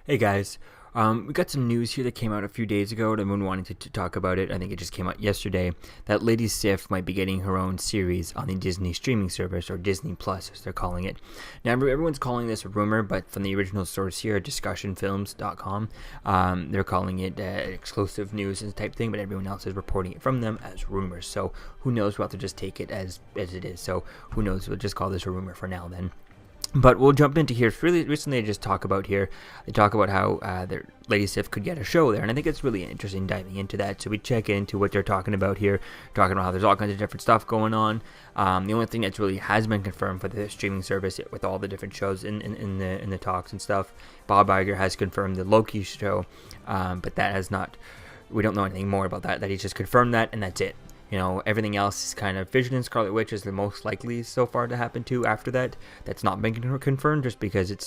Hey guys, we got some news here that came out a few days ago, and I've been wanting to talk about it. I think it just came out yesterday, that Lady Sif might be getting her own series on the Disney streaming service, or Disney Plus as they're calling it. Now everyone's calling this a rumor, but from the original source here, discussionfilms.com, they're calling it exclusive news and type thing, but everyone else is reporting it from them as rumors. So who knows, we'll have to just take it as it is. So who knows, we'll just call this a rumor for now then. But we'll jump into here. Really, recently, they talk about how their Lady Sif could get a show there, and I think it's really interesting diving into that. So we check into what they're talking about here, talking about how there's all kinds of different stuff going on. The only thing that's really has been confirmed for the streaming service with all the different shows in the talks and stuff, Bob Iger has confirmed the Loki show, but that has not. We don't know anything more about that. That he's just confirmed that, and that's it. You know, everything else is kind of Vision and Scarlet Witch is the most likely so far to happen too. After that, that's not been confirmed just because it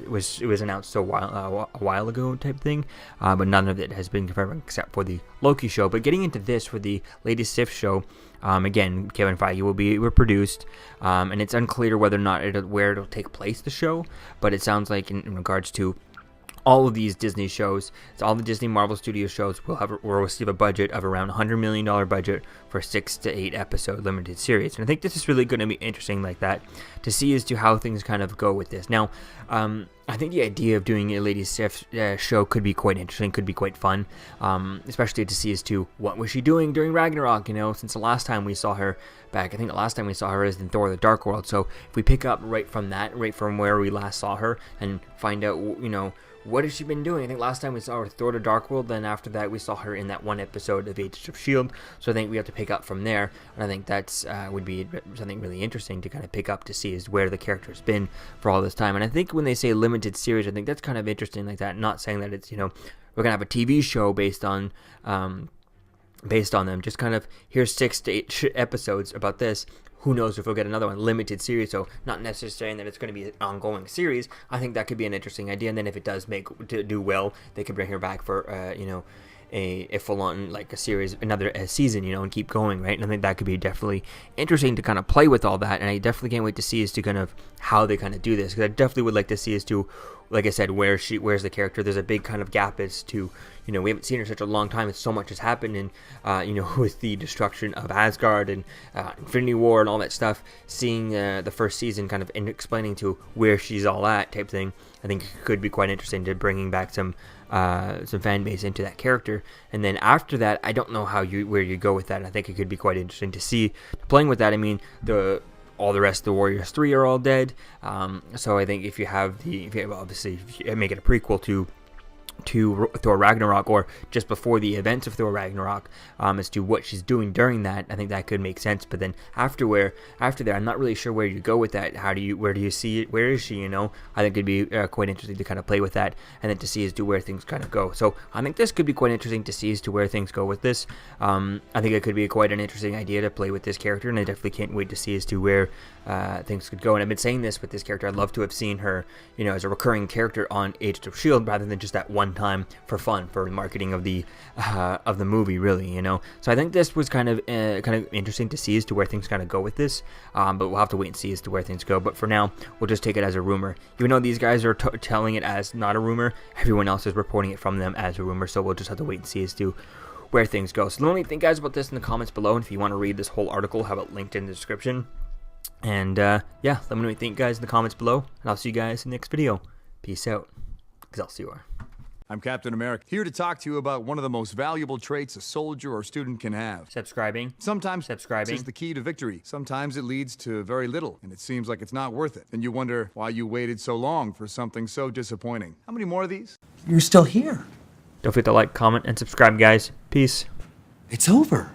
was announced a while ago type thing. But none of it has been confirmed except for the Loki show. But getting into this for the Lady Sif show, again, Kevin Feige will be produced, and it's unclear whether or not where it'll take place, the show. But it sounds like in regards to all of these Disney shows, so all the Disney Marvel Studios shows will receive a budget of around $100 million budget for 6 to 8 episode limited series. And I think this is really going to be interesting like that to see as to how things kind of go with this. Now, I think the idea of doing a Lady Sif show could be quite interesting, could be quite fun, especially to see as to what was she doing during Ragnarok, you know, since the last time we saw her back. I think the last time we saw her is in Thor: The Dark World. So if we pick up right from where we last saw her and find out, you know, what has she been doing? I think last time we saw her Thor: The Dark World, then after that we saw her in that one episode of Agents of S.H.I.E.L.D. So I think we have to pick up from there, and I think that's would be something really interesting to kind of pick up to see is where the character's been for all this time. And I think when they say limited series, I think that's kind of interesting like that, not saying that it's, you know, we're going to have a TV show based on them, just kind of here's 6 to 8 episodes about this. Who knows if we'll get another one, limited series, so not necessarily saying that it's going to be an ongoing series. I think that could be an interesting idea, and then if it does do well, they could bring her back for, you know, a full-on, like a series, another season, you know, and keep going, right? And I think that could be definitely interesting to kind of play with all that, and I definitely can't wait to see as to kind of how they kind of do this, because I definitely would like to see as to, like I said, where's the character. There's a big kind of gap as to, you know, we haven't seen her such a long time, and so much has happened, and, you know, with the destruction of Asgard and Infinity War and all that stuff, seeing the first season kind of explaining to where she's all at type thing, I think it could be quite interesting to bringing back some fan base into that character. And then after that, I don't know where you go with that. I think it could be quite interesting to see playing with that. I mean, all the rest of the Warriors 3 are all dead. So I think if you make it a prequel to Thor Ragnarok, or just before the events of Thor Ragnarok, as to what she's doing during that, I think that could make sense. But then after that, I'm not really sure where you go with that. Where do you see it? Where is she? You know, I think it'd be quite interesting to kind of play with that, and then to see as to where things kind of go. So I think this could be quite interesting to see as to where things go with this. I think it could be quite an interesting idea to play with this character, and I definitely can't wait to see as to where things could go. And I've been saying this with this character, I'd love to have seen her, you know, as a recurring character on Agents of S.H.I.E.L.D. rather than just that one time for fun, for marketing of the movie, really, you know. So I think this was kind of interesting to see as to where things kind of go with this, but we'll have to wait and see as to where things go. But for now, we'll just take it as a rumor. Even though these guys are telling it as not a rumor, everyone else is reporting it from them as a rumor, so we'll just have to wait and see as to where things go. So let me think, guys, about this in the comments below, and if you want to read this whole article, have it linked in the description. And yeah, let me know what you think, guys, in the comments below, and I'll see you guys in the next video. Peace out, because I'll see you. I'm Captain America, here to talk to you about one of the most valuable traits a soldier or student can have. Subscribing. Sometimes subscribing is the key to victory. Sometimes it leads to very little, and it seems like it's not worth it. And you wonder why you waited so long for something so disappointing. How many more of these? You're still here. Don't forget to like, comment, and subscribe, guys. Peace. It's over.